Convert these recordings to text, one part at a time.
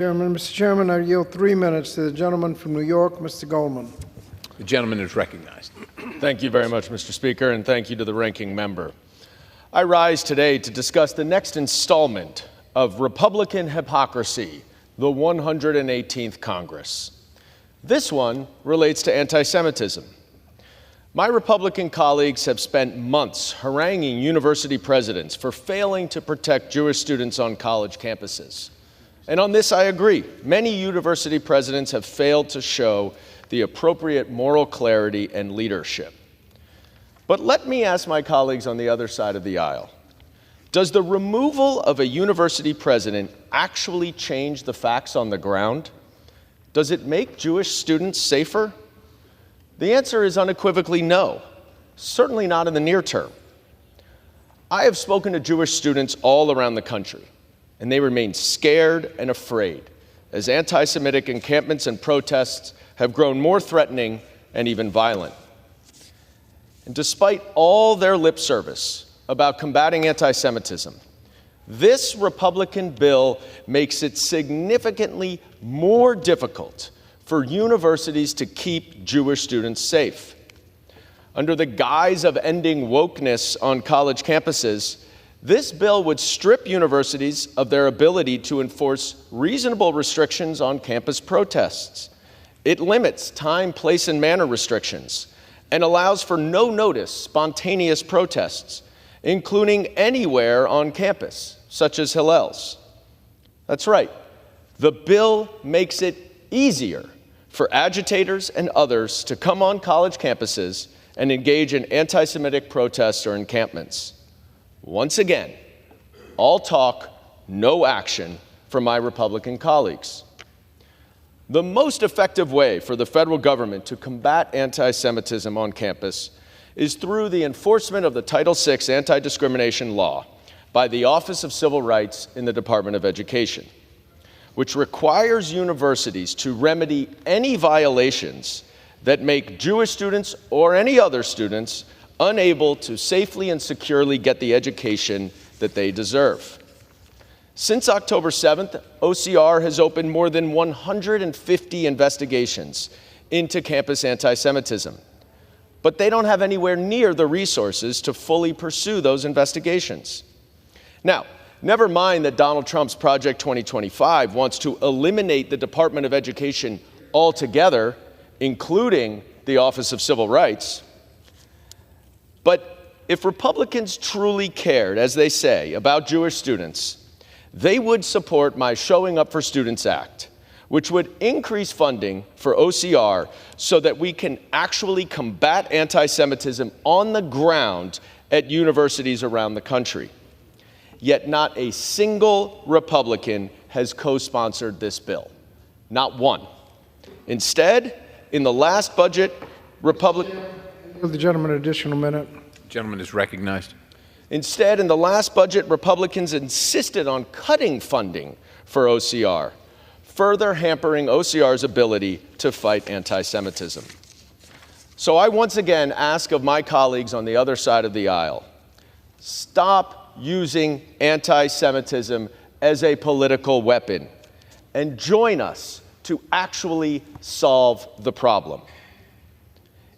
Mr. Chairman, I yield 3 minutes to the gentleman from New York, Mr. Goldman. The gentleman is recognized. Thank you very much, Mr. Speaker, and thank you to the ranking member. I rise today to discuss the next installment of Republican hypocrisy, the 118th Congress. This one relates to anti-Semitism. My Republican colleagues have spent months haranguing university presidents for failing to protect Jewish students on college campuses. And on this, I agree. Many university presidents have failed to show the appropriate moral clarity and leadership. But let me ask my colleagues on the other side of the aisle, does the removal of a university president actually change the facts on the ground? Does it make Jewish students safer? The answer is unequivocally no, certainly not in the near term. I have spoken to Jewish students all around the country, and they remain scared and afraid as anti-Semitic encampments and protests have grown more threatening and even violent. And despite all their lip service about combating anti-Semitism, this Republican bill makes it significantly more difficult for universities to keep Jewish students safe. Under the guise of ending wokeness on college campuses, this bill would strip universities of their ability to enforce reasonable restrictions on campus protests. It limits time, place, and manner restrictions and allows for no-notice, spontaneous protests, including anywhere on campus, such as Hillel's. That's right. The bill makes it easier for agitators and others to come on college campuses and engage in anti-Semitic protests or encampments. Once again, all talk, no action from my Republican colleagues. The most effective way for the federal government to combat anti-Semitism on campus is through the enforcement of the Title VI anti-discrimination law by the Office of Civil Rights in the Department of Education, which requires universities to remedy any violations that make Jewish students or any other students unable to safely and securely get the education that they deserve. Since October 7th, OCR has opened more than 150 investigations into campus anti-Semitism, but they don't have anywhere near the resources to fully pursue those investigations. Now, never mind that Donald Trump's Project 2025 wants to eliminate the Department of Education altogether, including the Office of Civil Rights. But if Republicans truly cared, as they say, about Jewish students, they would support my Showing Up for Students Act, which would increase funding for OCR so that we can actually combat anti-Semitism on the ground at universities around the country. Yet not a single Republican has co-sponsored this bill. Not one. Instead, in the last budget, Give the gentleman an additional minute. The gentleman is recognized. Instead, in the last budget, Republicans insisted on cutting funding for OCR, further hampering OCR's ability to fight anti-Semitism. So I once again ask of my colleagues on the other side of the aisle, stop using anti-Semitism as a political weapon and join us to actually solve the problem.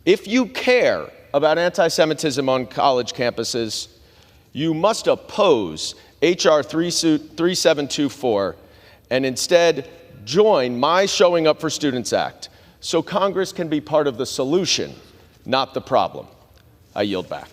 If you care about anti-Semitism on college campuses, you must oppose H.R. 3724 and instead join my Showing Up for Students Act so Congress can be part of the solution, not the problem. I yield back.